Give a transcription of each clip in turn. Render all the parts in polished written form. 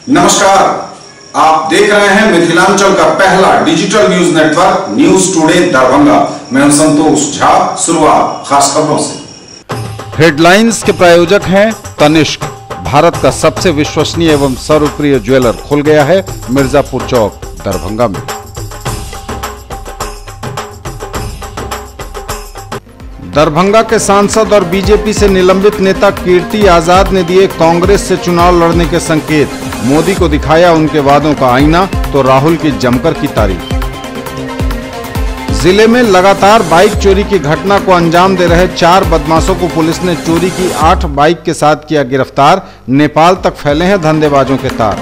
नमस्कार, आप देख रहे हैं मिथिलांचल का पहला digital news network news today Darbhanga. मैं हूं संतोष झा। शुरुआत खास खबरों से। हेडलाइंस के प्रायोजक हैं तनिष्क। भारत का सबसे विश्वसनीय एवं सर्वप्रिय ज्वेलर खुल गया है मिर्जापुर चौक दरभंगा में। दरभंगा के सांसद और बीजेपी से निलंबित नेता कीर्ति आजाद ने दिए कांग्रेस से चुनाव लड़ने के संकेत। मोदी को दिखाया उनके वादों का आईना तो राहुल की जमकर की तारीफ। जिले में लगातार बाइक चोरी की घटना को अंजाम दे रहे 4 बदमाशों को पुलिस ने चोरी की 8 बाइक के साथ किया गिरफ्तार। नेपाल तक फैले हैं धंधेबाजों के तार।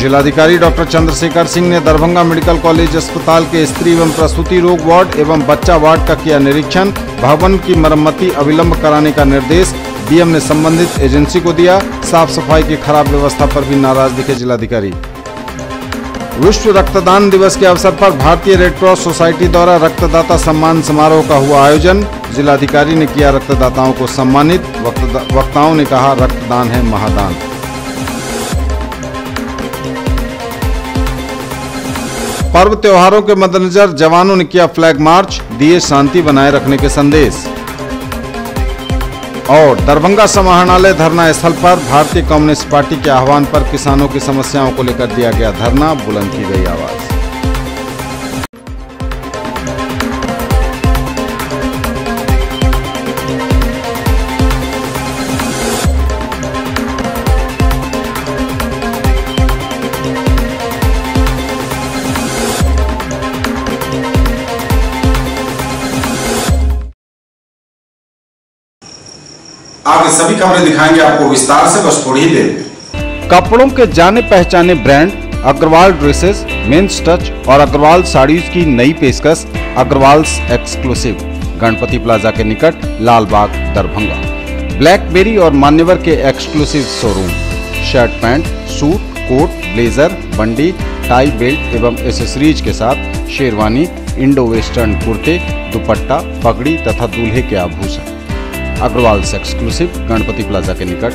जिलाधिकारी डॉक्टर चंद्रशेखर सिंह ने दरभंगा मेडिकल कॉलेज अस्पताल के स्त्री एवं प्रसूति रोग वार्ड एवं बच्चा वार्ड का किया निरीक्षण। भवन की मरम्मती अविलंब कराने का निर्देश डीएम ने संबंधित एजेंसी को दिया। साफ सफाई की खराब व्यवस्था पर भी नाराज दिखे जिलाधिकारी। विश्व रक्तदान दिवस के अवसर पर भारतीय रेड क्रॉस सोसाइटी द्वारा रक्तदाता सम्मान समारोह का हुआ आयोजन। जिलाधिकारी ने किया रक्तदाताओं को सम्मानित। वक्ताओं ने कहा रक्तदान है महादान। पर्व त्योहारों के मद्देनजर जवानों ने किया फ्लैग मार्च, दिए शांति बनाए रखने के संदेश। और दरभंगा समाहरणालय धरना स्थल पर भारतीय कम्युनिस्ट पार्टी के आह्वान पर किसानों की समस्याओं को लेकर दिया गया धरना, बुलंद की गई आवाज। आगे सभी खबरें दिखाएंगे आपको विस्तार से, बस थोड़ी ही देर में। कपड़ों के जाने पहचाने brand Agarwal dresses, men's touch और अग्रवाल साड़ीज की नई पेशकश अग्रवाल्स एक्सक्लूसिव, गणपति प्लाजा के निकट, लालबाग दरभंगा। ब्लैकबेरी और मान्यवर के exclusive showroom, shirt pant, suit, coat, blazer, बंडी, टाई, बेल्ट एवं एसेसरीज के साथ शेरवानी, इंडो वेस्टर्न कुर्ते, दुपट्टा, पगड़ी तथा दूल्हे के आभूषण। अग्रवाल एक्सक्लूसिव, गणपति प्लाजा के निकट,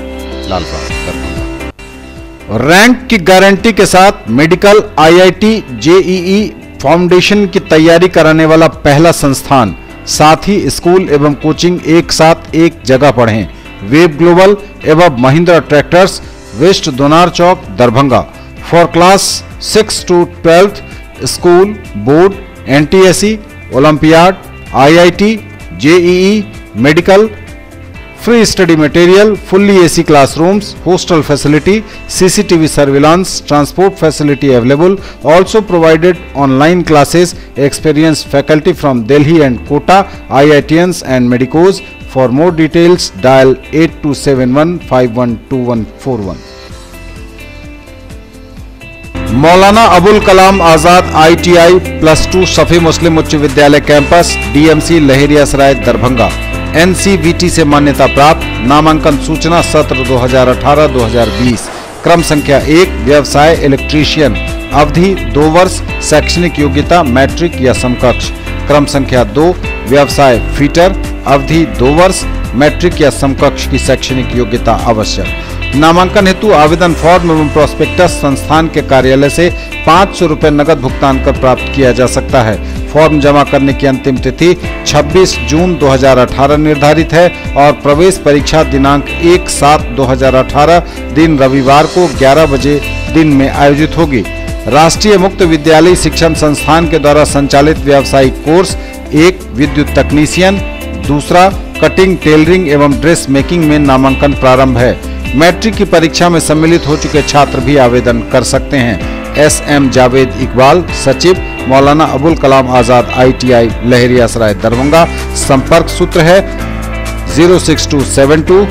लालबाग दरभंगा। रैंक की गारंटी के साथ मेडिकल, आईआईटी, जेईई फाउंडेशन की तैयारी कराने वाला पहला संस्थान। साथ ही स्कूल एवं कोचिंग एक साथ एक जगह पढ़ें। वेब ग्लोबल एवं Mahindra tractors, west Donar Chowk Darbhanga. For class 6 to 12 school, board, NTSE, olympiad, IIT, JEE, medical, free study material, fully AC classrooms, hostel facility, CCTV surveillance, transport facility available. Also provided online classes, experienced faculty from Delhi and Kota, IITians and medicos. For more details, dial 8271512141. Maulana Abul Kalam Azad ITI +2 Safi मुस्लिम उच्च विद्यालय campus, DMC Laheriasarai Darbhanga. NCVT से मान्यता प्राप्त। नामांकन सूचना सत्र 2018-2020। क्रम संख्या 1 व्यवसाय इलेक्ट्रीशियन, अवधि 2 वर्ष, शैक्षणिक योग्यता मैट्रिक या समकक्ष। क्रम संख्या 2 व्यवसाय फीटर, अवधि 2 वर्ष, मैट्रिक या समकक्ष की शैक्षणिक योग्यता आवश्यक। नामांकन हेतु आवेदन फॉर्म एवं प्रोस्पेक्टस संस्थान के कार्यालय से 500 रुपए नगद भुगतान कर प्राप्त किया जा सकता है। फॉर्म जमा करने की अंतिम तिथि 26 जून 2018 निर्धारित है और प्रवेश परीक्षा दिनांक 1/7/2018 दिन रविवार को 11 बजे दिन में आयोजित होगी। राष्ट्रीय मुक्त विद्यालय शिक्षण संस्थान के द्वारा संचालित व्यावसायिक कोर्स, 1 विद्युत तकनीशियन, दूसरा कटिंग, टेलरिंग एवं ड्रेस मेकिंग में नामांकन प्रारंभ है। मैट्रिक की परीक्षा में सम्मिलित हो चुके छात्र भी आवेदन कर सकते हैं। SM जावेद इकबाल, सचिव, मौलाना अबुल कलाम आजाद ITI लहेरियासराय दरभंगा। संपर्क सूत्र है 06272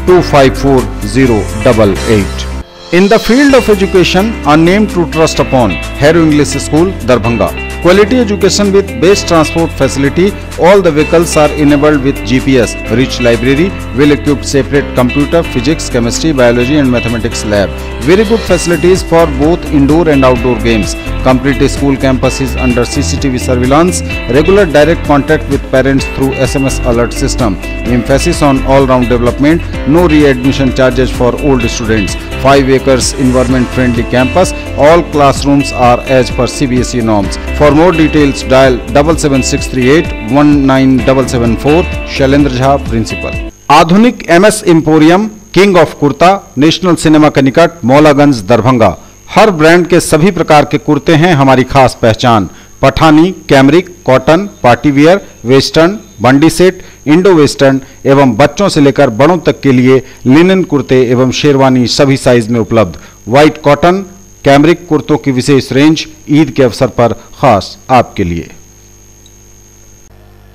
254 In the field of education, a name to trust upon, Hero English School, Darbhanga. Quality education with best transport facility. All the vehicles are enabled with GPS. Rich library, well-equipped separate computer, physics, chemistry, biology and mathematics lab. Very good facilities for both indoor and outdoor games. Complete school campus is under CCTV surveillance. Regular direct contact with parents through SMS alert system. Emphasis on all-round development. No re-admission charges for old students. 5 acres environment friendly campus. All classrooms are as per CBSE norms. For more details dial 77638 19774. Shailendra Jha principal. Adhunik MS emporium king of kurta national cinema के निकट मौलागंज दरभंगा। हर brand के सभी प्रकार के कुर्ते हैं हमारी खास पहचान। Pathani, cambric, cotton, party wear, western, बंडी सेट, इंडो वेस्टर्न एवं बच्चों से लेकर बड़ों तक के लिए लिनन कुर्ते एवं शेरवानी सभी साइज में उपलब्ध। व्हाइट कॉटन, कैमरिक कुर्तों की विशेष रेंज ईद के अवसर पर खास आपके लिए।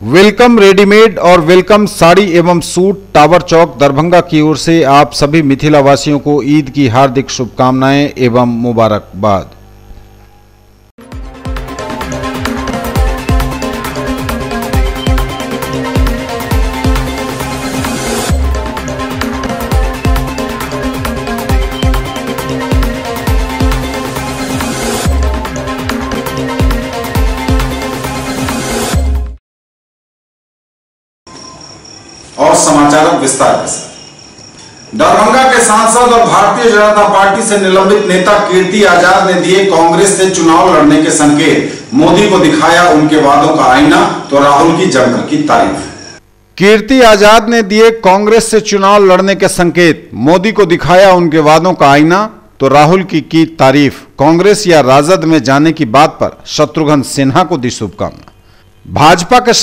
वेलकम रेडीमेड और वेलकम साड़ी एवं सूट टावर चौक दरभंगा की ओर से आप सभी मिथिला वासियों को ईद की हार्दिक शुभकामनाएं एवं मुबारकबाद। और समाचार विस्तार के साथ। दरभंगा के सांसद और भारतीय जनता पार्टी से निलंबित नेता कीर्ति आजाद ने दिए कांग्रेस से चुनाव लड़ने के संकेत। मोदी को दिखाया उनके वादों का आईना तो राहुल की जमकर की तारीफ। कीर्ति आजाद ने दिए कांग्रेस से चुनाव लड़ने के संकेत। मोदी को दिखाया उनके वादों का आईना तो राहुल की तारीफ। कांग्रेस या राजद में जाने की बात पर शत्रुघ्न सिन्हा को दी शुभकामना। भाजपा के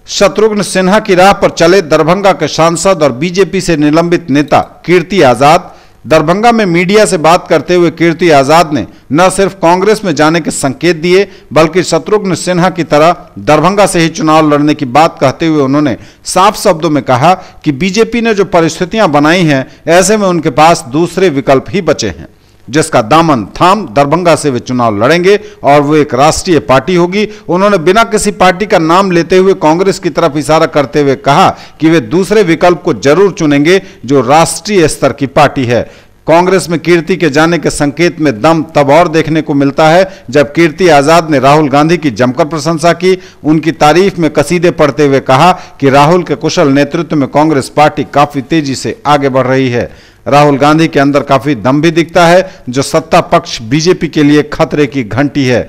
शत्रुघ्न सिन्हा की राह पर चले दरभंगा के सांसद और बीजेपी से निलंबित नेता कीर्ति आजाद। दरभंगा में मीडिया से बात करते हुए कीर्ति आजाद ने न सिर्फ कांग्रेस में जाने के संकेत दिए बल्कि शत्रुघ्न सिन्हा की तरह दरभंगा से ही चुनाव लड़ने की बात कहते हुए उन्होंने साफ शब्दों में कहा कि बीजेपी ने जो परिस्थितियां बनाई हैं ऐसे में उनके पास दूसरे विकल्प ही बचे हैं, जिसका दामन थाम दरभंगा से वे चुनाव लड़ेंगे और वो एक राष्ट्रीय पार्टी होगी। उन्होंने बिना किसी पार्टी का नाम लेते हुए कांग्रेस की तरफ इशारा करते हुए कहा कि वे दूसरे विकल्प को जरूर चुनेंगे जो राष्ट्रीय स्तर की पार्टी है। कांग्रेस में कीर्ति के जाने के संकेत में दम तब और देखने को मिलता है जब कीर्ति आजाद ने राहुल गांधी की जमकर प्रशंसा की। उनकी तारीफ में कसीदे पढ़ते हुए कहा कि राहुल के कुशल नेतृत्व में कांग्रेस पार्टी काफी तेजी से आगे बढ़ रही है। राहुल गांधी के अंदर काफी दम भी दिखता है जो सत्ता पक्ष बीजेपी के लिए खतरे की घंटी है।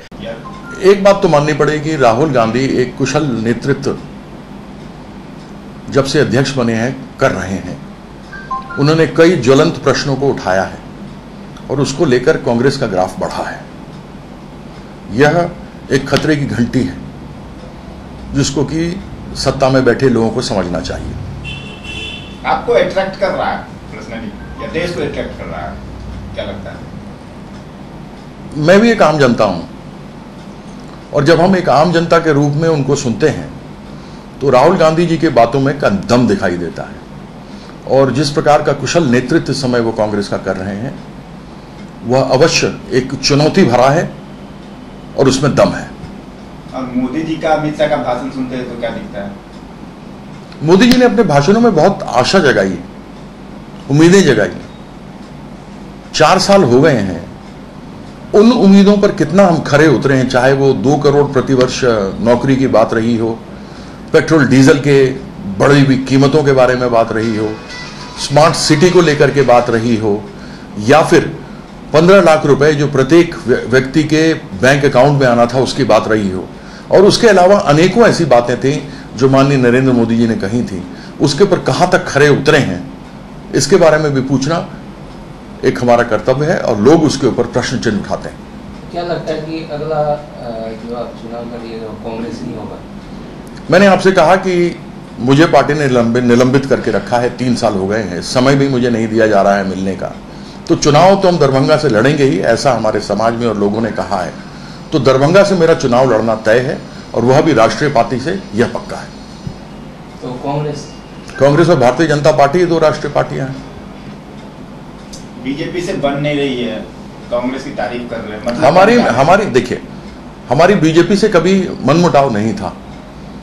एक बात तो माननी पड़ेगी, राहुल गांधी एक कुशल नेतृत्व जब से अध्यक्ष बने हैं कर रहे हैं। उन्होंने कई ज्वलंत प्रश्नों को उठाया है और उसको लेकर कांग्रेस का ग्राफ बढ़ा है। यह एक खतरे की घंटी है जिसको कि सत्ता में बैठे लोगों को समझना चाहिए। आपको अट्रैक्ट कर रहा है पर्सनली या देश को अट्रैक्ट कर रहा है, क्या लगता है? मैं भी एक आम जनता हूं और जब हम एक आम जनता के रूप में उनको सुनते हैं तो राहुल गांधी जी के बातों में का दम दिखाई देता है और जिस प्रकार का कुशल नेतृत्व इस समय वो कांग्रेस का कर रहे हैं वह अवश्य एक चुनौती भरा है और उसमें दम है। और मोदी जी का अमित शाह का भाषण सुनते हैं तो क्या दिखता है? मोदी जी ने अपने भाषणों में बहुत आशा जगाई, उम्मीदें जगाई। 4 साल हो गए हैं, उन उम्मीदों पर कितना हम खरे उतरे हैं, चाहे वो 2 करोड़ प्रतिवर्ष नौकरी की बात रही हो, पेट्रोल डीजल के बढ़ी हुई कीमतों के बारे में बात रही हो, स्मार्ट सिटी को लेकर के बात रही हो, या फिर 15 लाख रुपए जो प्रत्येक व्यक्ति के बैंक अकाउंट में आना था उसकी बात रही हो, और उसके अलावा अनेकों ऐसी बातें थी जो माननीय नरेंद्र मोदी जी ने कही थी। उसके ऊपर कहां तक खरे उतरे हैं इसके बारे में भी पूछना एक हमारा कर्तव्य है और लोग उसके ऊपर प्रश्न चिन्ह उठाते हैं। क्या लगता है कि अगला जो आप चुनाव करिएगा कांग्रेस ही होगा? मैंने आपसे कहा कि मुझे पार्टी ने निलंबित करके रखा है, 3 साल हो गए हैं, समय भी मुझे नहीं दिया जा रहा है मिलने का। तो चुनाव तो हम दरभंगा से लड़ेंगे ही, ऐसा हमारे समाज में और लोगों ने कहा है। तो दरभंगा से मेरा चुनाव लड़ना तय है और वह भी राष्ट्रीय पार्टी से, यह पक्का है। तो कांग्रेस और भारतीय जनता पार्टी 2 राष्ट्रीय पार्टियां हैं। बीजेपी से बन नहीं रही है, कांग्रेस की तारीफ कर रहे हैं। मतलब हमारी देखिए, हमारी बीजेपी से कभी मनमुटाव नहीं था,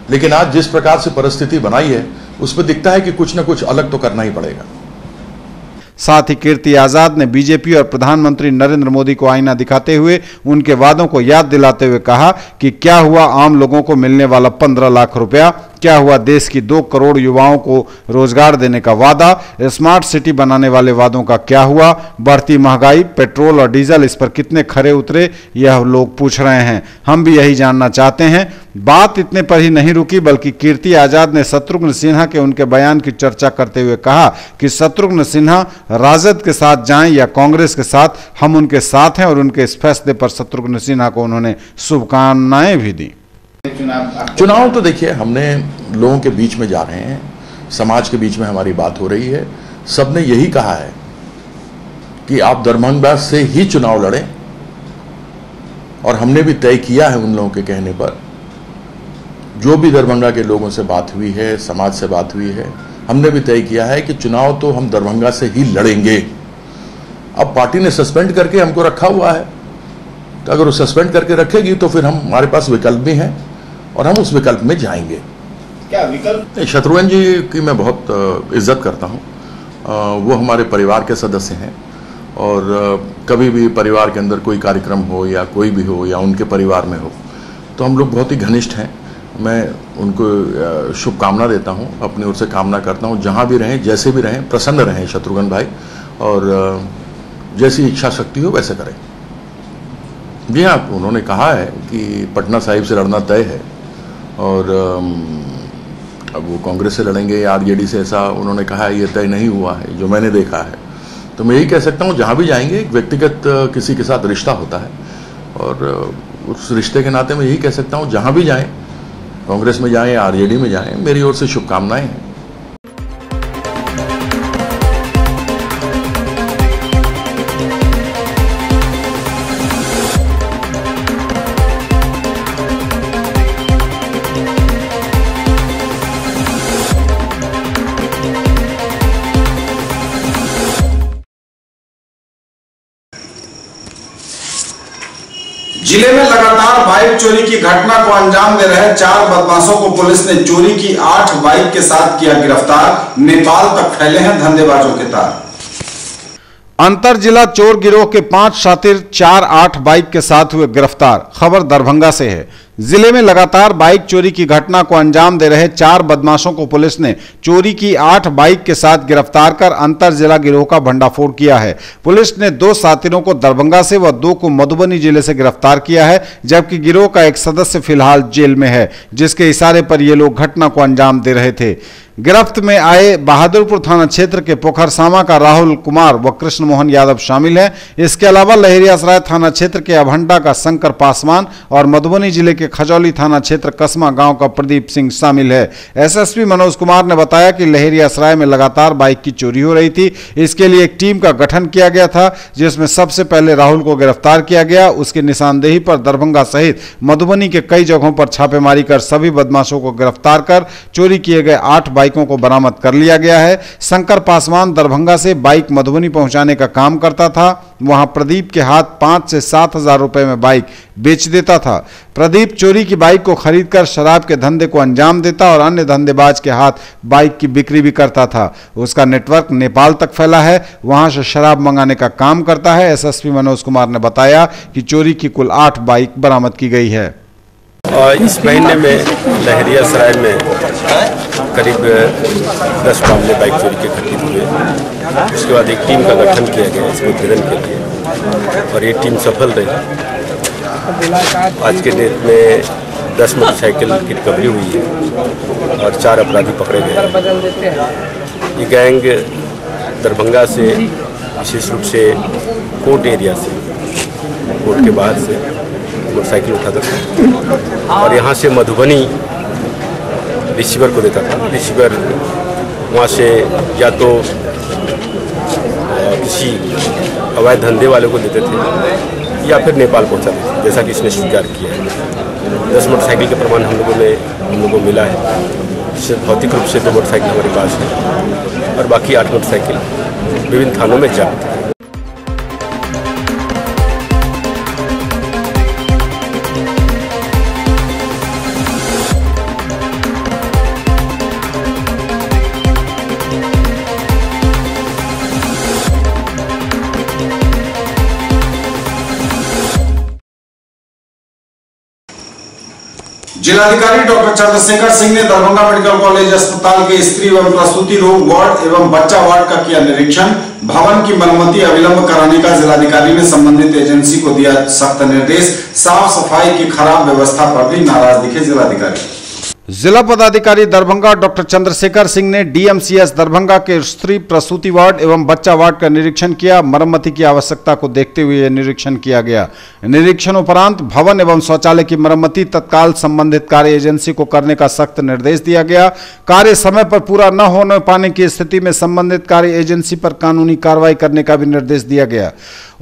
लेकिन आज जिस प्रकार से परिस्थिति बनाई है उसमें दिखता है कि कुछ न कुछ अलग तो करना ही पड़ेगा। साथ ही कीर्ति आजाद ने बीजेपी और प्रधानमंत्री नरेंद्र मोदी को आईना दिखाते हुए उनके वादों को याद दिलाते हुए कहा कि क्या हुआ आम लोगों को मिलने वाला 15 लाख रुपया, क्या हुआ देश की 2 करोड़ युवाओं को रोजगार देने का वादा, स्मार्ट सिटी बनाने वाले वादों का क्या हुआ, बढ़ती महंगाई, पेट्रोल और डीजल इस पर कितने खरे उतरे, यह लोग पूछ रहे हैं। हम भी यही जानना चाहते हैं। बात इतने पर ही नहीं रुकी, बल्कि कीर्ति आजाद ने शत्रुघ्न सिन्हा के उनके बयान की चर्चा करते हुए कहा कि शत्रुघ्न सिन्हा राजद के साथ जाएं या कांग्रेस के साथ, हम उनके साथ हैं, और उनके इस फैसले पर शत्रुघ्न सिन्हा को उन्होंने शुभकामनाएं भी दी। चुनाव तो देखिए, हमने लोगों के बीच में जा रहे हैं, समाज के बीच में हमारी बात हो रही है। सबने यही कहा है कि आप दरभंगा से ही चुनाव लड़ें, और हमने भी तय किया है उन लोगों के कहने पर, जो भी दरभंगा के लोगों से बात हुई है, समाज से बात हुई है, हमने भी तय किया है कि चुनाव तो हम दरभंगा से ही लड़ेंगे। अब पार्टी ने सस्पेंड करके हमको रखा हुआ है, तो अगर वो सस्पेंड करके रखेगी तो फिर हमारे पास विकल्प भी हैं और हम उस विकल्प में जाएंगे। क्या विकल्प? शत्रुघ्न जी की मैं बहुत इज्जत करता हूँ, वो हमारे परिवार के सदस्य हैं, और कभी भी परिवार के अंदर कोई कार्यक्रम हो या कोई भी हो या उनके परिवार में हो तो हम लोग बहुत ही घनिष्ठ हैं। मैं उनको शुभकामना देता हूं, अपनी ओर से कामना करता हूं, जहां भी रहें, जैसे भी रहें, प्रसन्न रहें शत्रुघ्न भाई, और जैसी इच्छा शक्ति हो वैसे करें। जी हाँ, उन्होंने कहा है कि पटना साहिब से लड़ना तय है, और अब वो कांग्रेस से लड़ेंगे या आरजेडी से, ऐसा उन्होंने कहा है, ये तय नहीं हुआ है जो मैंने देखा है। तो मैं यही कह सकता हूँ, जहाँ भी जाएंगे एक व्यक्तिगत किसी के साथ रिश्ता होता है, और उस रिश्ते के नाते मैं यही कह सकता हूँ, जहाँ भी जाएं, कांग्रेस में जाएं या आरजेडी में जाएं, मेरी ओर से शुभकामनाएं हैं। जिले में लगातार बाइक चोरी की घटना को अंजाम दे रहे 4 बदमाशों को पुलिस ने चोरी की 8 बाइक के साथ किया गिरफ्तार। नेपाल तक फैले हैं धंधेबाजों के तार। अंतर जिला चोर गिरोह के 5 शातिर 4-8 बाइक के साथ हुए गिरफ्तार। खबर दरभंगा से है। जिले में लगातार बाइक चोरी की घटना को अंजाम दे रहे 4 बदमाशों को पुलिस ने चोरी की 8 बाइक के साथ गिरफ्तार कर अंतर जिला गिरोह का भंडाफोड़ किया है। पुलिस ने 2 साथियों को दरभंगा से व 2 को मधुबनी जिले से गिरफ्तार किया है, जबकि गिरोह का एक सदस्य फिलहाल जेल में है, जिसके इशारे पर ये लोग घटना को अंजाम दे रहे थे। गिरफ्त में आए बहादुरपुर थाना क्षेत्र के पोखरसामा का राहुल कुमार व कृष्ण मोहन यादव शामिल हैं। इसके अलावा लहेरियासराय थाना क्षेत्र के अभंडा का शंकर पासवान और मधुबनी जिले के खजौली थाना क्षेत्र कसमा गांव का प्रदीप सिंह शामिल है। एसएसपी मनोज कुमार ने बताया कि लहेरियासराय में लगातार बाइक की चोरी हो रही थी। इसके लिए एक टीम का गठन किया गया था, जिसमें सबसे पहले राहुल को गिरफ्तार किया गया। उसकी निशानदेही पर दरभंगा सहित मधुबनी के कई जगहों पर छापेमारी कर सभी बदमाशों को गिरफ्तार कर चोरी किए गए 8 बाइकों को बरामद कर लिया गया है। शंकर पासवान दरभंगा से बाइक मधुबनी पहुंचाने का काम करता था। वहां प्रदीप के हाथ 5 से 7 हजार रुपए में बाइक बेच देता था। प्रदीप चोरी की बाइक को खरीदकर शराब के धंधे को अंजाम देता और अन्य धंधेबाज के हाथ बाइक की बिक्री भी करता था। उसका नेटवर्क नेपाल तक फैला है, वहां से शराब मंगाने का काम करता है। एसएसपी मनोज कुमार ने बताया कि चोरी की कुल 8 बाइक बरामद की गई है। इस महीने में लहेरियासराय में करीब 10 मामले बाइक चोरी के घटित हुए। उसके बाद एक टीम का गठन किया गया इसको भेदन के लिए, और ये टीम सफल रही। आज के डेट में 10 मोटरसाइकिल की रिकवरी हुई है और 4 अपराधी पकड़े गए। ये गैंग दरभंगा से, विशेष रूप से कोर्ट एरिया से, कोर्ट के बाहर से मोटरसाइकिल उठाता था और यहाँ से मधुबनी रिसीवर को देता था। रिसीवर वहाँ से या तो किसी अवैध धंधे वाले को देते थे या फिर नेपाल पहुँचाते थे, जैसा कि इसने स्वीकार किया है। 10 मोटरसाइकिल के प्रमाण हम लोगों को मिला है। इससे भौतिक रूप से 2 मोटरसाइकिल हमारे पास है और बाकी 8 मोटरसाइकिल विभिन्न थानों में जब्त है। जिले जिलाधिकारी डॉक्टर चंद्रशेखर सिंह ने दरभंगा मेडिकल कॉलेज अस्पताल के स्त्री एवं प्रसूति रोग वार्ड एवं बच्चा वार्ड का किया निरीक्षण। भवन की मरम्मती अविलंब कराने का जिलाधिकारी ने संबंधित एजेंसी को दिया सख्त निर्देश। साफ सफाई की खराब व्यवस्था पर भी नाराज दिखे जिलाधिकारी। जिला पदाधिकारी दरभंगा डॉक्टर चंद्रशेखर सिंह ने डीएमसीएच दरभंगा के स्त्री प्रसूति वार्ड एवं बच्चा वार्ड का निरीक्षण किया। मरम्मती की आवश्यकता को देखते हुए यह निरीक्षण किया गया। निरीक्षण उपरांत भवन एवं शौचालय की मरम्मती तत्काल संबंधित कार्य एजेंसी को करने का सख्त निर्देश दिया गया। कार्य समय पर पूरा न होने पाने की स्थिति में संबंधित कार्य एजेंसी पर कानूनी कार्रवाई करने का भी निर्देश दिया गया।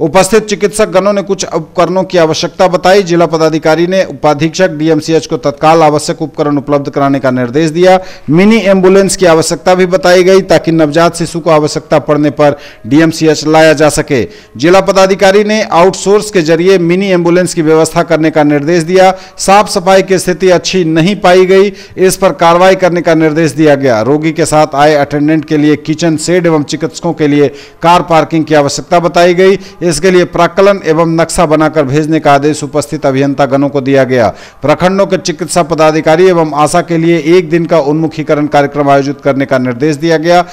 उपस्थित चिकित्सक गणों ने कुछ उपकरणों की आवश्यकता बताई। जिला पदाधिकारी ने उपाधीक्षक डीएमसीएच को तत्काल आवश्यक उपकरण उपलब्ध कराने का निर्देश दिया। मिनी एम्बुलेंस की आवश्यकता भी बताई गई ताकि नवजात शिशु को आवश्यकता पड़ने पर डीएमसीएच लाया जा सके। जिला पदाधिकारी ने आउटसोर्स के जरिए मिनी एम्बुलेंस की व्यवस्था करने का निर्देश दिया। साफ सफाई की स्थिति अच्छी नहीं पाई गई, इस पर कार्रवाई करने का निर्देश दिया गया। रोगी के साथ आए अटेंडेंट के लिए किचन शेड एवं चिकित्सकों के लिए कार पार्किंग की आवश्यकता बताई गई। इसके लिए प्राक्कलन एवं नक्शा बनाकर भेजने का आदेश उपस्थित अभियंता गणों को दिया गया। प्रखंडों के चिकित्सा पदाधिकारी एवं आशा के लिए एक दिन का उन्मुखीकरण कार्यक्रम आयोजित करने का निर्देश दिया गया।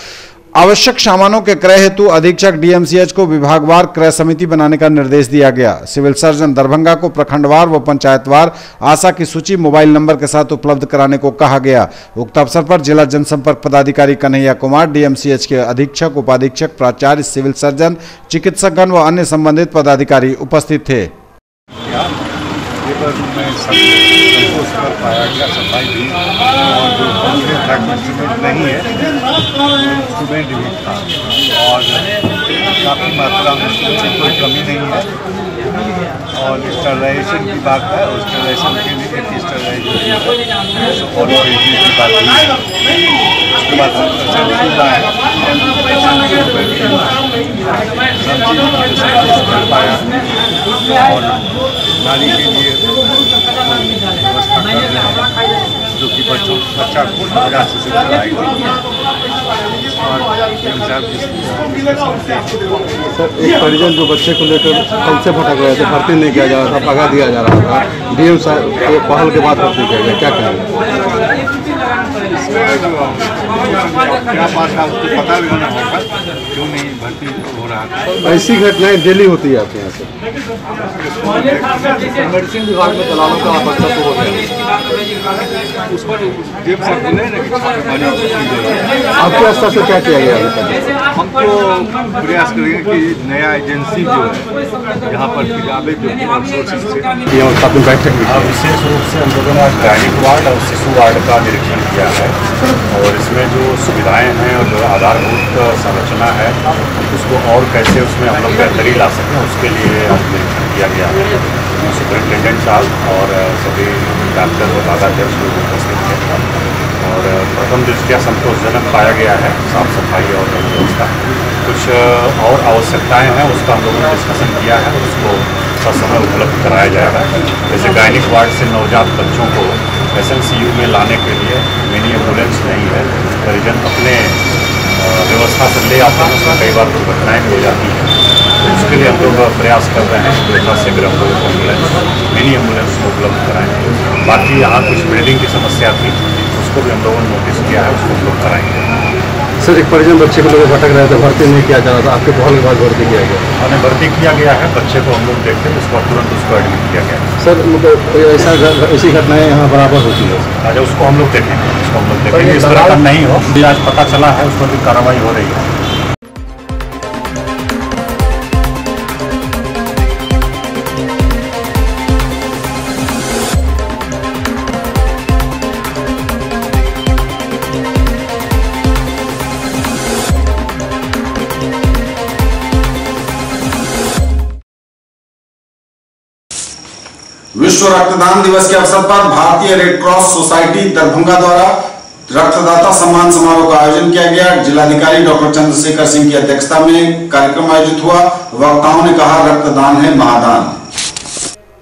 आवश्यक सामानों के क्रय हेतु अधीक्षक डीएमसीएच को विभागवार क्रय समिति बनाने का निर्देश दिया गया। सिविल सर्जन दरभंगा को प्रखंडवार व पंचायतवार आशा की सूची मोबाइल नंबर के साथ उपलब्ध कराने को कहा गया। उक्त अवसर पर जिला जनसंपर्क पदाधिकारी कन्हैया कुमार, डीएमसीएच के अधीक्षक, उपाधीक्षक, प्राचार्य, सिविल सर्जन, चिकित्सकगण व अन्य संबंधित पदाधिकारी उपस्थित थे। पाया गया सफाई भी और जो इंस्ट्रूमेंट नहीं है इंस्ट्रूमेंट भी था और काफ़ी मात्रा में कोई कमी नहीं है। और स्टरलाइजेशन की बात है, और स्टरलाइजेशन के लिए स्टरलाइजेशन और की बात है। उसके बाद पाया और नारी के लिए व्यवस्था कर रहे हैं जो कि बच्चा को मजा से कराएगी। सर, एक परिजन जो बच्चे को लेकर कल से भटक रहे थे, भर्ती नहीं किया जा रहा था, भगा दिया जा रहा था, डीएम साहब को पहल के बाद भर्ती किया गया, क्या कहेंगे? क्या बात है उसको पता भी नहीं होगा क्यों नहीं भर्ती हो रहा था। ऐसी घटनाएं डेली होती है आपके यहाँ से? मेडिसिन विभाग में दलालों का बच्चा तो हो गया, उस पर जेब से आपके स्तर से क्या किया गया? हम तो प्रयास करेंगे कि नया एजेंसी जो है यहाँ पर किताबें जो बैठक विशेष रूप से हम लोगों ने आज गायनिक वार्ड और शिशु वार्ड का निरीक्षण किया है और इसमें जो सुविधाएं हैं और जो आधारभूत संरचना है उसको और कैसे उसमें हम लोग बेहतरी ला सकें उसके लिए आज निरीक्षण किया गया है। सुपरिटेंडेंट साहब और सभी डॉक्टर और दादाध्यक्ष लोग उपस्थित थे और प्रथम दृष्टया संतोषजनक पाया गया है साफ सफाई और व्यवस्था। कुछ और आवश्यकताएं हैं उसका हम लोगों ने डिस्कशन किया है, उसको ससमय उपलब्ध कराया जाएगा। जैसे गायनिक वार्ड से नवजात बच्चों को SNCU में लाने के लिए मिनी एम्बुलेंस नहीं है, परिजन अपने व्यवस्था से ले आते हैं, उसमें कई बार दुर्घटनाएँ भी हो जाती हैं। तो उसके लिए हम लोग प्रयास कर रहे हैं कि यथाशीघ्र हम लोग एम्बुलेंस मिनी एम्बुलेंस को उपलब्ध कराएंगे। बाकी यहाँ कुछ बिल्डिंग की समस्या थी उसको भी हम लोगों ने नोटिस किया है, उसको उपलब्ध कराएंगे। सर, एक परिजन बच्चे को लोग भटक रहे थे, भर्ती नहीं किया जा रहा था, आपके पहल के बाद भर्ती किया गया? हमने भर्ती किया गया है, बच्चे को हम लोग देखते हैं उसको तुरंत उसको एडमिट किया गया। सर, मतलब ऐसी घटनाएं यहाँ बराबर होती है? अच्छा, उसको हम लोग देखेंगे, उसको हम लोग देखेंगे, इस तरह का नहीं हो। आज पता चला है उस पर भी कार्रवाई हो रही है। विश्व रक्तदान दिवस के अवसर पर भारतीय रेड क्रॉस सोसाइटी दरभंगा द्वारा रक्तदाता सम्मान समारोह का आयोजन किया गया। जिलाधिकारी डॉक्टर चंद्रशेखर सिंह की अध्यक्षता में कार्यक्रम आयोजित हुआ। वक्ताओं ने कहा, रक्तदान है महादान।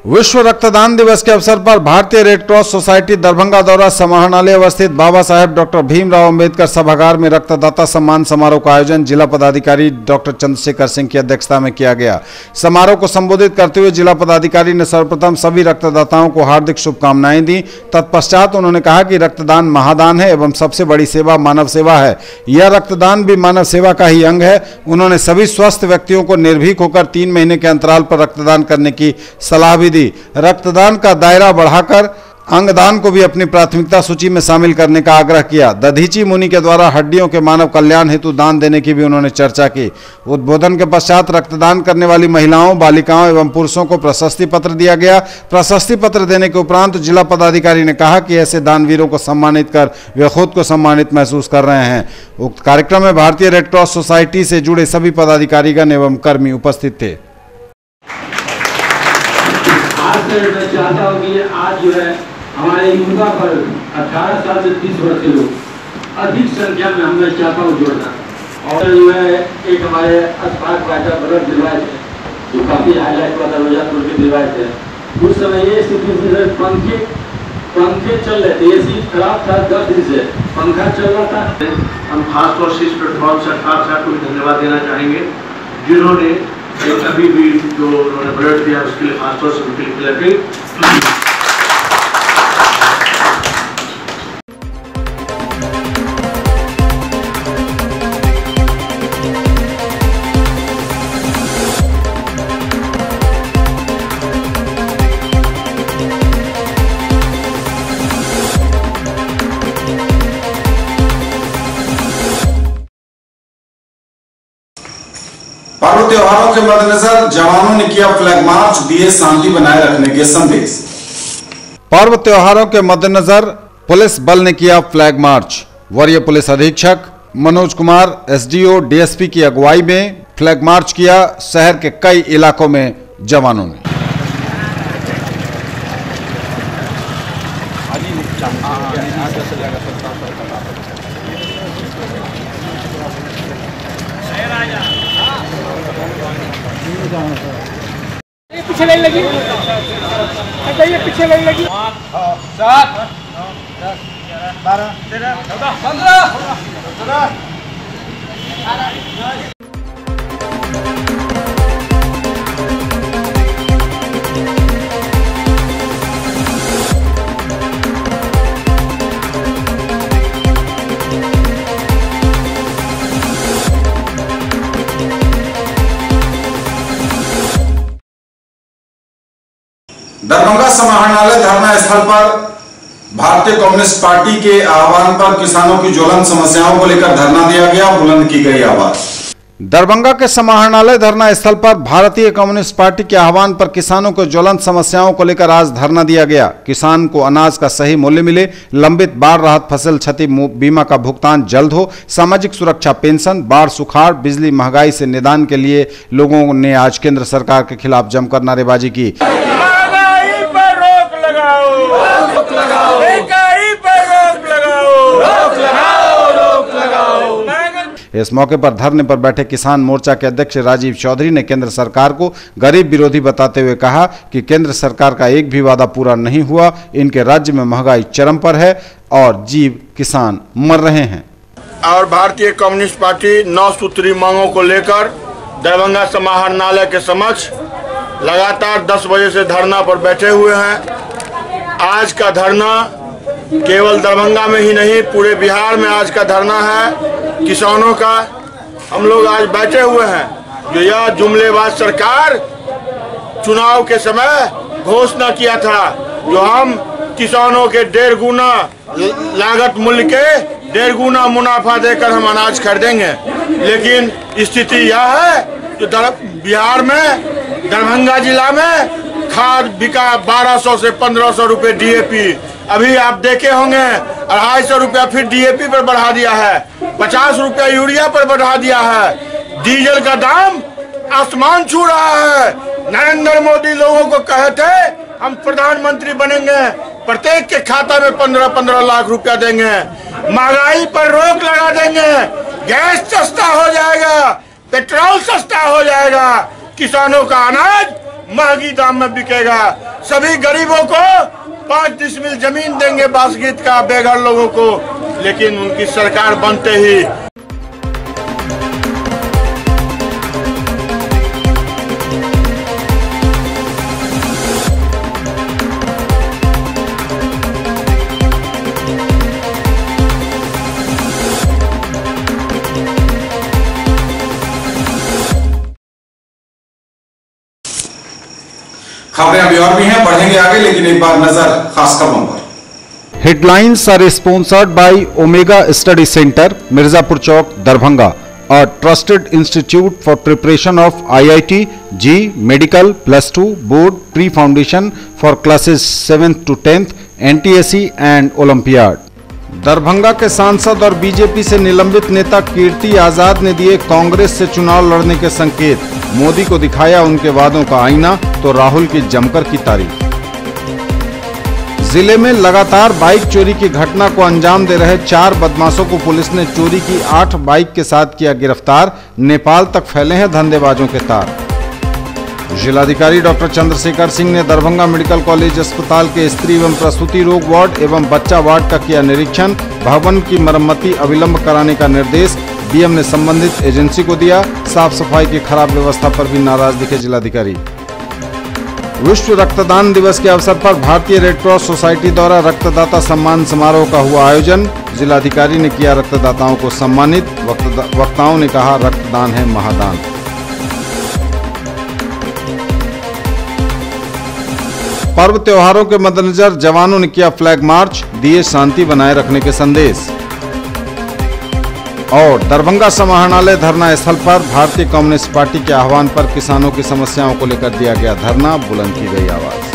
विश्व रक्तदान दिवस के अवसर पर भारतीय रेड क्रॉस सोसाइटी दरभंगा द्वारा समाहरणालय अवस्थित बाबा साहेब डॉक्टर भीमराव अंबेडकर सभागार में रक्तदाता सम्मान समारोह का आयोजन जिला पदाधिकारी डॉक्टर चंद्रशेखर सिंह की अध्यक्षता में किया गया। समारोह को संबोधित करते हुए जिला पदाधिकारी ने सर्वप्रथम सभी रक्तदाताओं को हार्दिक शुभकामनाएं दी। तत्पश्चात उन्होंने कहा कि रक्तदान महादान है एवं सबसे बड़ी सेवा मानव सेवा है। यह रक्तदान भी मानव सेवा का ही अंग है। उन्होंने सभी स्वस्थ व्यक्तियों को निर्भीक होकर 3 महीने के अंतराल पर रक्तदान करने की सलाह भी दी। रक्तदान का दायरा बढ़ाकर अंगदान को भी अपनी प्राथमिकता सूची में शामिल करने का आग्रह किया। दधीची मुनि के द्वारा हड्डियों के मानव कल्याण हेतु दान देने की भी उन्होंने चर्चा की। उद्बोधन के पश्चात रक्तदान करने वाली महिलाओं, बालिकाओं एवं पुरुषों को प्रशस्ति पत्र दिया गया। प्रशस्ति पत्र देने के उपरांत जिला पदाधिकारी ने कहा कि ऐसे दानवीरों को सम्मानित कर वे खुद को सम्मानित महसूस कर रहे हैं। उक्त कार्यक्रम में भारतीय रेड क्रॉस सोसाइटी से जुड़े सभी पदाधिकारीगण एवं कर्मी उपस्थित थे। आज मैं चाहता हूँ कि आज जो है हमारे युवा पर 18 साल से 30 वर्ष के लोग अधिक संख्या में मैं चाहता हूँ जोड़ना। और जो है एक हमारे अस्पाक वाटर ब्लड डिवाइस है जो काफी हाईलाइट हुआ था रोजापुर के डिवाइस है। उस समय ये स्थिति से पंखे चल रहे थे, एसी खराब था, 10 दिन से पंखा चल रहा था। हम खासतौर से इस प्लेटफॉर्म सरकार साहब को भी धन्यवाद देना चाहेंगे जिन्होंने अभी भी जो उन्होंने ब्लड दिया उसके लिए खासतौर से उनके लिए पर्व त्योहारों के मद्देनजर जवानों ने किया फ्लैग मार्च, दिए शांति बनाए रखने के संदेश। पर्व त्योहारों के मद्देनजर पुलिस बल ने किया फ्लैग मार्च। वरीय पुलिस अधीक्षक मनोज कुमार एसडीओ डीएसपी की अगुवाई में फ्लैग मार्च किया। शहर के कई इलाकों में जवानों ने पीछे लाइन लगी, ये पीछे लाइन लगी। 7 10 12 13 14 15 दरभंगा समाहरणालय धरना स्थल पर भारतीय कम्युनिस्ट पार्टी के आह्वान पर किसानों की ज्वलंत समस्याओं को लेकर धरना दिया गया, बुलंद की गई आवाज। दरभंगा के समाहरणालय धरना स्थल पर भारतीय कम्युनिस्ट पार्टी के आह्वान पर किसानों को ज्वलंत समस्याओं को लेकर आज धरना दिया गया। किसान को अनाज का सही मूल्य मिले, लंबित बाढ़ राहत फसल क्षति बीमा का भुगतान जल्द हो, सामाजिक सुरक्षा पेंशन, बाढ़ सुखाड़, बिजली महंगाई से निदान के लिए लोगों ने आज केंद्र सरकार के खिलाफ जमकर नारेबाजी की। इस मौके पर धरने पर बैठे किसान मोर्चा के अध्यक्ष राजीव चौधरी ने केंद्र सरकार को गरीब विरोधी बताते हुए कहा कि केंद्र सरकार का एक भी वादा पूरा नहीं हुआ। इनके राज्य में महंगाई चरम पर है और जीव किसान मर रहे हैं। और भारतीय कम्युनिस्ट पार्टी 9 सूत्री मांगों को लेकर दरभंगा समाहरणालय के समक्ष लगातार 10 बजे से धरना पर बैठे हुए हैं। आज का धरना केवल दरभंगा में ही नहीं पूरे बिहार में आज का धरना है किसानों का। हम लोग आज बैठे हुए हैं जो यह जुमलेबाज सरकार चुनाव के समय घोषणा किया था जो हम किसानों के 1.5 गुना लागत मूल्य के 1.5 गुना मुनाफा देकर हम अनाज खरीदेंगे। लेकिन स्थिति यह है जो बिहार में दरभंगा जिला में खाद बिका 1200 से 1500 रुपए डीएपी। अभी आप देखे होंगे 250 रुपया फिर डीएपी पर बढ़ा दिया है, 50 रुपया यूरिया पर बढ़ा दिया है। डीजल का दाम आसमान छू रहा है। नरेंद्र मोदी लोगों को कहे थे हम प्रधानमंत्री बनेंगे, प्रत्येक के खाता में 15-15 लाख रुपया देंगे, महंगाई पर रोक लगा देंगे, गैस सस्ता हो जाएगा, पेट्रोल सस्ता हो जाएगा, किसानों का अनाज महंगी दाम में बिकेगा, सभी गरीबों को 5 डिसमिल जमीन देंगे बासगीत का बेघर लोगों को, लेकिन उनकी सरकार बनते ही खबरें अभी और भी हैं, बढ़ेंगे आगे, लेकिन एक बार नजर खास खबरों पर। Headlines are sponsored by Omega study centre, Mirzapur Chowk, Darbhanga, a trusted institute for preparation of IIT, JEE, medical, +2, board, pre-foundation for classes 7th to 10th, NTSE and Olympiad। Darbhanga के सांसद और बीजेपी से निलंबित नेता कीर्ति आजाद ने दिए कांग्रेस से चुनाव लड़ने के संकेत, मोदी को दिखाया उनके वादों का आईना तो राहुल की जमकर की तारीफ। जिले में लगातार बाइक चोरी की घटना को अंजाम दे रहे 4 बदमाशों को पुलिस ने चोरी की 8 बाइक के साथ किया गिरफ्तार, नेपाल तक फैले हैं धंधेबाजों के तार। जिलाधिकारी डॉक्टर चंद्रशेखर सिंह ने दरभंगा मेडिकल कॉलेज अस्पताल के स्त्री एवं प्रसूति रोग वार्ड एवं बच्चा वार्ड का किया निरीक्षण, भवन की मरम्मती अविलंब कराने का निर्देश डीएम ने संबंधित एजेंसी को दिया। साफ सफाई की खराब व्यवस्था पर भी नाराज दिखे जिलाधिकारी। विश्व रक्तदान दिवस के अवसर पर भारतीय रेड क्रॉस सोसाइटी द्वारा रक्तदाता सम्मान समारोह का हुआ आयोजन, जिलाधिकारी ने किया रक्तदाताओं को सम्मानित, वक्ताओं ने कहा रक्तदान है महादान। पर्व त्योहारों के मद्देनजर जवानों ने किया फ्लैग मार्च, दिए शांति बनाए रखने के संदेश। और दरभंगा समाहरणालय धरना स्थल पर भारतीय कम्युनिस्ट पार्टी के आह्वान पर किसानों की समस्याओं को लेकर दिया गया धरना, बुलंद की गई आवाज।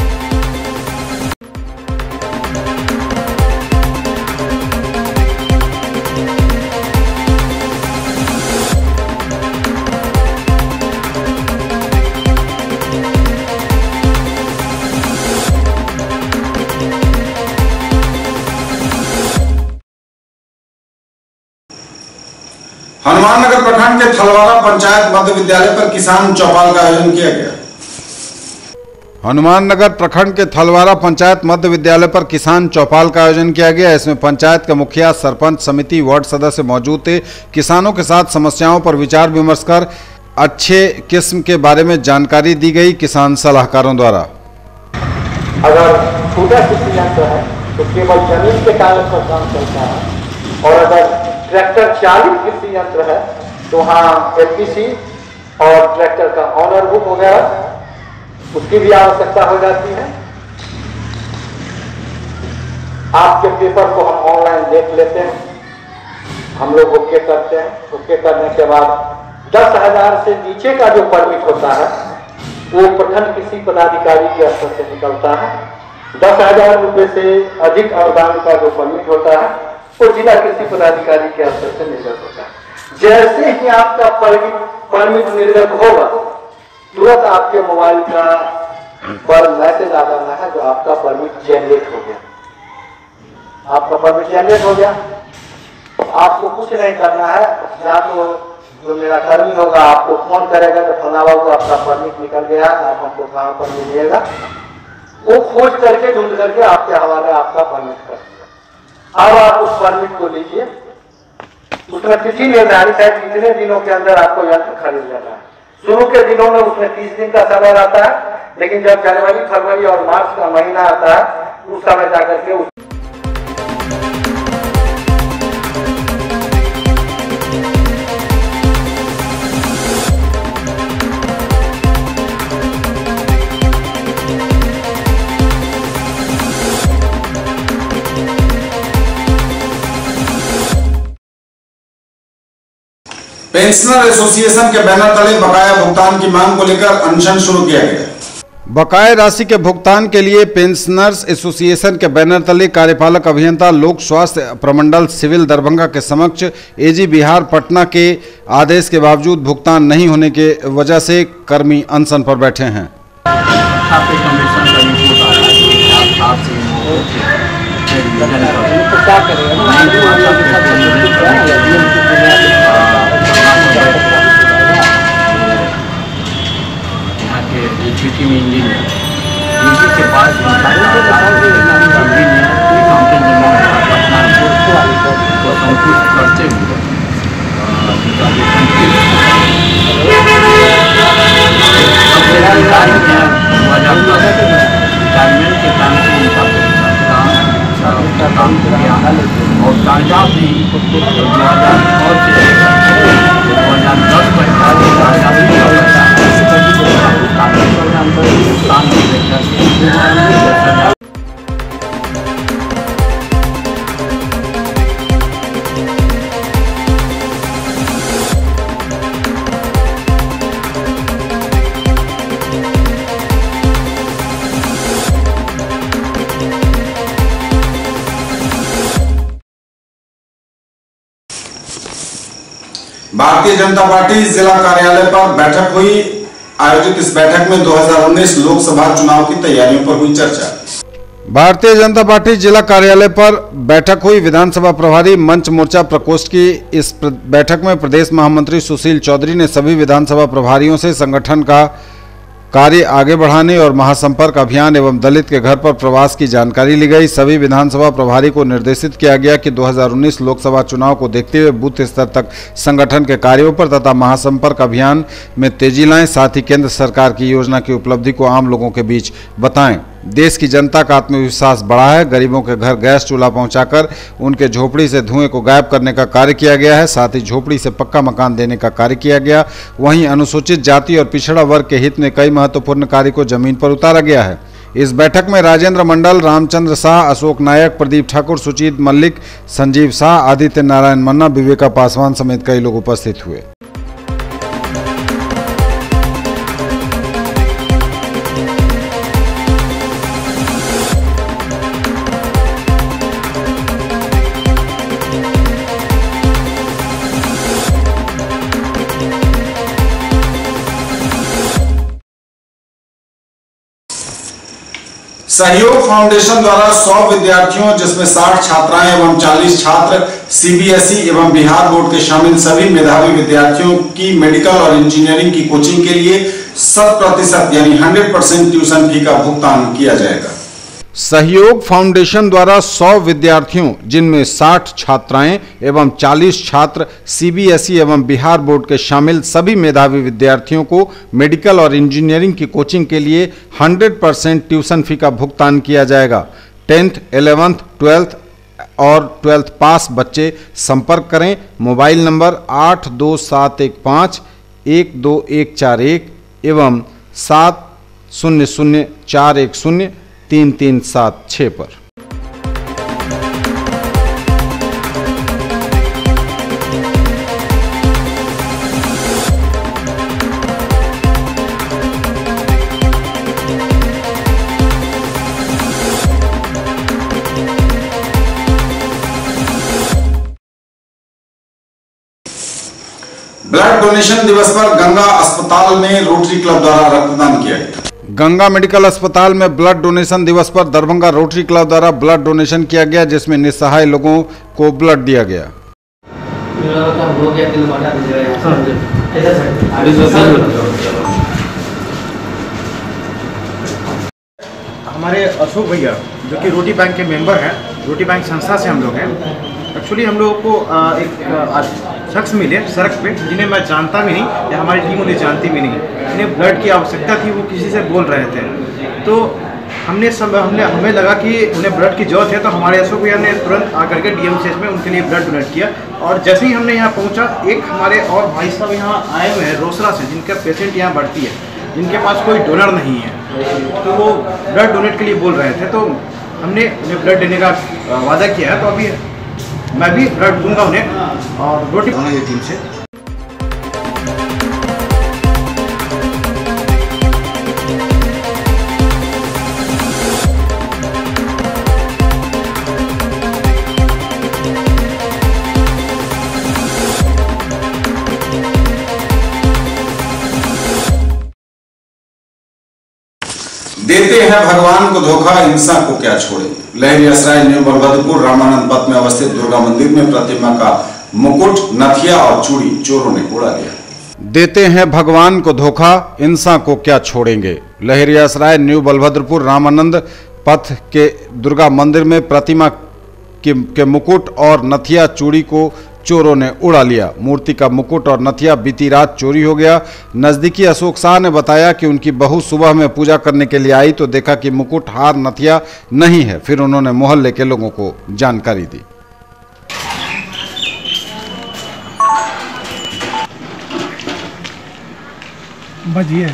हनुमाननगर प्रखंड के थलवारा पंचायत मध्य विद्यालय पर किसान चौपाल का आयोजन किया गया। हनुमाननगर प्रखंड के थलवारा पंचायत मध्य विद्यालय पर किसान चौपाल का आयोजन किया गया। इसमें पंचायत के मुखिया, सरपंच, समिति, वार्ड सदस्य मौजूद थे। किसानों के साथ समस्याओं पर विचार विमर्श कर अच्छे किस्म के बारे में जानकारी दी गई किसान सलाहकारों द्वारा। अगर छोटा कृषि यंत्र है तो केवल जमीन के कागज पर काम चलता है, और अगर ट्रैक्टर चालित कृषि यंत्र है तो वहाँ एलपीसी और ट्रैक्टर का ऑनर बुक वगैरह उसकी भी आवश्यकता हो जाती है। आपके पेपर को हम ऑनलाइन देख लेते हैं, हम लोग ओके करते हैं। ओके करने के बाद 10,000 से नीचे का जो परमिट होता है वो प्रखंड कृषि पदाधिकारी के स्तर से निकलता है। 10,000 रुपए से अधिक अनुदान का जो परमिट होता है वो जिला कृषि पदाधिकारी के स्तर से निर्गत होता है। जैसे ही आपका परमिट निर्गत होगा, तुरंत आपके मोबाइल का पर मैसेज आ जाना है जो आपका परमिट जनरेट हो गया। आपका परमिट जनरेट हो गया, आपको कुछ नहीं करना है। या तो जो मेरा कर्मी होगा आपको फोन करेगा तो फलाना बाबू आपका परमिट निकल गया, आप हमको कहाँ पर मिलिएगा, वो खोज करके ढूंढ करके आपके हवाले आपका परमिट कर। अब आप उस परमिट को लीजिए, उसमें तिथि निर्धारित है कितने दिनों के अंदर आपको यंत्र खरीद लेना है। शुरू के दिनों में उसमें 30 दिन का समय रहता है, लेकिन जब जनवरी, फरवरी और मार्च का महीना आता है उस समय जाकर के पेंशनर एसोसिएशन के बैनर तले बकाया भुगतान की मांग को लेकर अनशन शुरू किया गया। बकाया राशि के भुगतान के लिए पेंशनर्स एसोसिएशन के बैनर तले कार्यपालक अभियंता लोक स्वास्थ्य प्रमंडल सिविल दरभंगा के समक्ष एजी बिहार पटना के आदेश के बावजूद भुगतान नहीं होने के वजह से कर्मी अनशन पर बैठे हैं। यहाँ के में इंजीनियर के पास भारतीय जनता पार्टी जिला कार्यालय पर बैठक हुई। आयोजित इस बैठक में 2019 लोकसभा चुनाव की तैयारियों पर हुई चर्चा। भारतीय जनता पार्टी जिला कार्यालय पर बैठक हुई। विधानसभा प्रभारी मंच मोर्चा प्रकोष्ठ की इस बैठक में प्रदेश महामंत्री सुशील चौधरी ने सभी विधानसभा प्रभारियों से संगठन का कार्य आगे बढ़ाने और महासंपर्क अभियान एवं दलित के घर पर प्रवास की जानकारी ली गई। सभी विधानसभा प्रभारी को निर्देशित किया गया कि 2019 लोकसभा चुनाव को देखते हुए बूथ स्तर तक संगठन के कार्यों पर तथा महासंपर्क अभियान में तेजी लाएं, साथ ही केंद्र सरकार की योजना की उपलब्धि को आम लोगों के बीच बताएं। देश की जनता का आत्मविश्वास बढ़ा है। गरीबों के घर गैस चूल्हा पहुंचाकर उनके झोपड़ी से धुएं को गायब करने का कार्य किया गया है, साथ ही झोपड़ी से पक्का मकान देने का कार्य किया गया। वहीं अनुसूचित जाति और पिछड़ा वर्ग के हित में कई महत्वपूर्ण कार्य को जमीन पर उतारा गया है। इस बैठक में राजेंद्र मंडल, रामचंद्र शाह, अशोक नायक, प्रदीप ठाकुर, सुजीत मल्लिक, संजीव शाह, आदित्य नारायण मन्ना, विवेका पासवान समेत कई लोग उपस्थित हुए। सहयोग फाउंडेशन द्वारा 100 विद्यार्थियों जिसमें 60 छात्राएं एवं 40 छात्र सीबीएसई एवं बिहार बोर्ड के शामिल सभी मेधावी विद्यार्थियों की मेडिकल और इंजीनियरिंग की कोचिंग के लिए 100% यानी 100% ट्यूशन फी का भुगतान किया जाएगा। सहयोग फाउंडेशन द्वारा 100 विद्यार्थियों जिनमें 60 छात्राएं एवं 40 छात्र सीबीएसई एवं बिहार बोर्ड के शामिल सभी मेधावी विद्यार्थियों को मेडिकल और इंजीनियरिंग की कोचिंग के लिए 100% ट्यूशन फी का भुगतान किया जाएगा। 10th, 11th, 12th और 12th पास बच्चे संपर्क करें। मोबाइल नंबर 82715-12141 एवं 700410337 पर। ब्लड डोनेशन दिवस पर गंगा अस्पताल में रोटरी क्लब द्वारा रक्तदान किया गया। गंगा मेडिकल अस्पताल में ब्लड डोनेशन दिवस पर दरभंगा रोटरी क्लब द्वारा ब्लड डोनेशन किया गया, जिसमें निस्सहाय लोगों को ब्लड दिया गया। हमारे अशोक भैया जो कि रोटी बैंक के मेंबर हैं, रोटी बैंक संस्था से हम लोग हैं। एक्चुअली हम लोगों को एक शख्स मिले सड़क पे जिन्हें मैं जानता भी नहीं या हमारी टीम उन्हें जानती भी नहीं। इन्हें ब्लड की आवश्यकता थी, वो किसी से बोल रहे थे, तो हमें लगा कि उन्हें ब्लड की जरूरत है, तो हमारे अशोक भैया ने तुरंत आकर के डीएमसीएच में उनके लिए ब्लड डोनेट किया। और जैसे ही हमने यहाँ पहुँचा, एक हमारे और भाई साहब यहाँ आए हुए हैं रोसड़ा से, जिनका पेशेंट यहाँ भर्ती है, जिनके पास कोई डोनर नहीं है, तो वो ब्लड डोनेट के लिए बोल रहे थे, तो हमने उन्हें ब्लड देने का वादा किया है। तो अभी मैं भी ब्लड दूंगा उन्हें और रोटी बनाऊंगा ये टीम से। देते हैं भगवान को धोखा, हिंसा को क्या छोड़े। लहरियासराय न्यू बलभद्रपुर रामानंद पथ में अवस्थित दुर्गा मंदिर में प्रतिमा का मुकुट, नथिया और चूड़ी चोरों ने उड़ा लिया। देते हैं भगवान को धोखा, हिंसा को क्या छोड़ेंगे। लहरियासराय न्यू बलभद्रपुर रामानंद पथ के दुर्गा मंदिर में प्रतिमा के मुकुट और नथिया चूड़ी को चोरों ने उड़ा लिया। मूर्ति का मुकुट और नथिया बीती रात चोरी हो गया। नजदीकी अशोक शाह ने बताया कि उनकी बहू सुबह में पूजा करने के लिए आई तो देखा कि मुकुट, हार, नथिया नहीं है। फिर उन्होंने मोहल्ले के लोगों को जानकारी दी। बजिए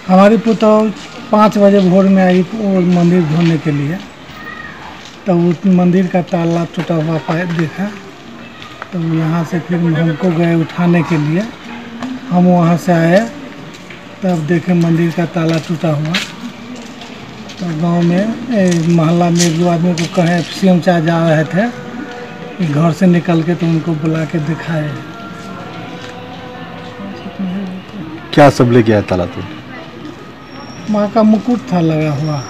हमारी पुतो 5 बजे भोर में आई मंदिर धोने के लिए, तो उस मंदिर का ताला टूटा हुआ देखा, तो यहाँ से फिर हमको गए उठाने के लिए। हम वहाँ से आए तब देखे मंदिर का ताला टूटा हुआ। तो गांव में मोहल्ला में एक दो आदमी को कहे सीएम चाह जा रहे थे, फिर घर से निकल के तो उनको बुला के दिखाए। क्या सब लेके आया ताला तो? माँ का मुकुट था लगा हुआ,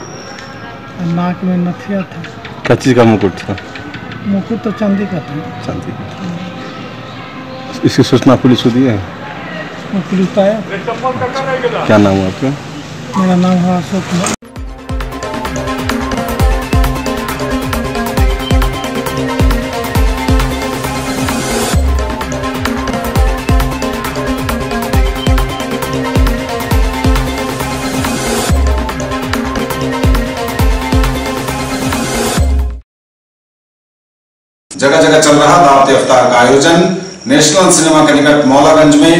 नाक में नथिया था। क्या चीज़ का मुकुट था? मुकुट तो चांदी का था। चांदी का। इसकी सूचना पुलिस को दी है? पुलिस आया। क्या नाम है आपका? मेरा नाम है अशोक कुमार। जगह जगह चल रहा दावत इफ्तार का आयोजन। नेशनल सिनेमा के निकट मौलागंज में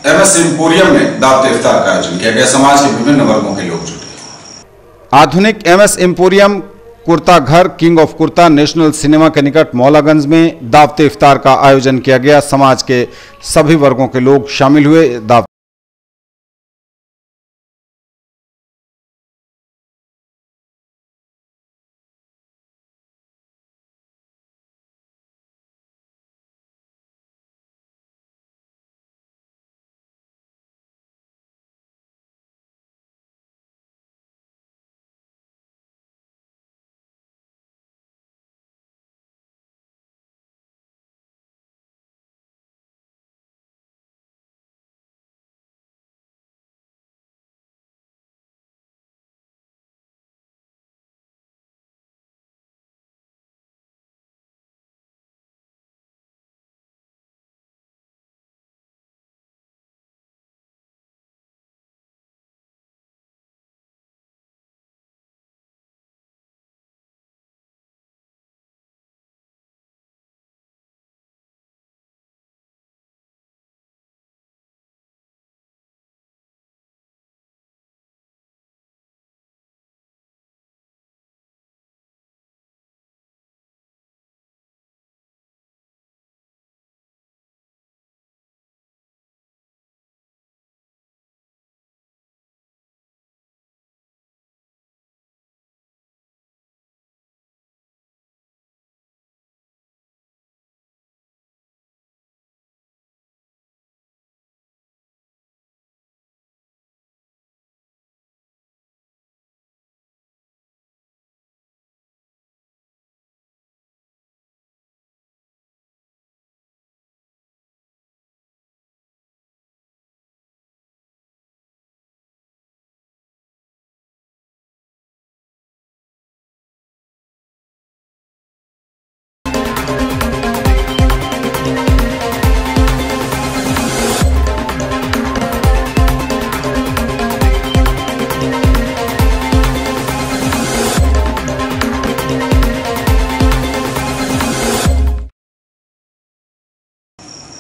एमएस एम्पोरियम में दावत इफ्तार का आयोजन किया गया। समाज के विभिन्न वर्गों के लोग जुटे। आधुनिक एमएस एम्पोरियम कुर्ता घर king of kurta national cinema के निकट मौलागंज में दावत इफ्तार का आयोजन किया गया। समाज के सभी वर्गों के लोग शामिल हुए। दावत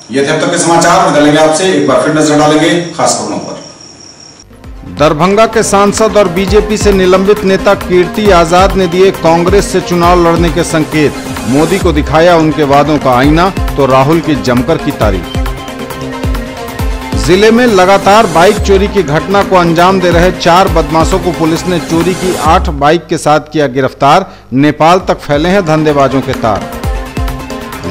ये थे अब तक के समाचार। बदलेंगे आपसे एक बार फिर नजर डालेंगे खास खबरों पर। दरभंगा के सांसद और बीजेपी से निलंबित नेता कीर्ति आजाद ने दिए कांग्रेस से चुनाव लड़ने के संकेत। मोदी को दिखाया उनके वादों का आईना तो राहुल की जमकर की तारीफ। जिले में लगातार बाइक चोरी की घटना को अंजाम दे रहे 4 बदमाशों को पुलिस ने चोरी की 8 बाइक के साथ किया गिरफ्तार। नेपाल तक फैले हैं धंधेबाजों के तार।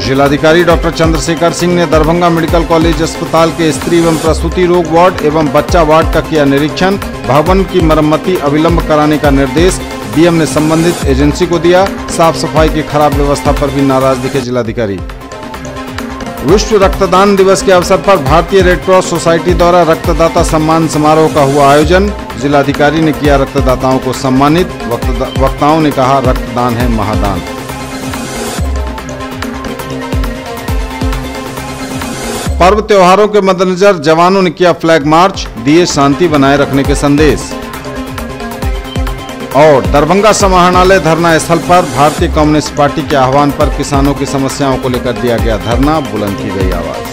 जिलाधिकारी डॉक्टर चंद्रशेखर सिंह ने दरभंगा मेडिकल कॉलेज अस्पताल के स्त्री एवं प्रसूति रोग वार्ड एवं बच्चा वार्ड का किया निरीक्षण। भवन की मरम्मती अविलंब कराने का निर्देश डीएम ने संबंधित एजेंसी को दिया। साफ सफाई की खराब व्यवस्था पर भी नाराज दिखे जिलाधिकारी। विश्व रक्तदान दिवस के अवसर पर भारतीय रेड क्रॉस सोसाइटी द्वारा रक्तदाता सम्मान समारोह का हुआ आयोजन। जिलाधिकारी ने किया रक्तदाताओं को सम्मानित। वक्ताओं ने कहा रक्तदान है महादान। पर्व त्योहारों के मद्देनजर जवानों ने किया फ्लैग मार्च, दिए शांति बनाए रखने के संदेश। और दरभंगा समाहरणालय धरना स्थल पर भारतीय कम्युनिस्ट पार्टी के आह्वान पर किसानों की समस्याओं को लेकर दिया गया धरना, बुलंद की गई आवाज।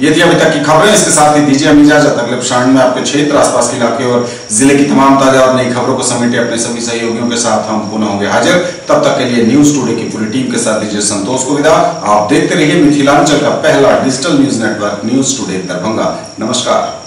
ये थी अभी तक की खबरें। इसके साथ ही दीजिए हमें इजाजत। अगले प्रसारण में आपके क्षेत्र, आसपास के इलाके और जिले की तमाम ताजा और नई खबरों को समेटे अपने सभी सहयोगियों के साथ हम पुनः होंगे हाजिर। तब तक के लिए न्यूज टुडे की पूरी टीम के साथ दीजिए संतोष को विदा। आप देखते रहिए मिथिलांचल का पहला digital news network news today Darbhanga. नमस्कार।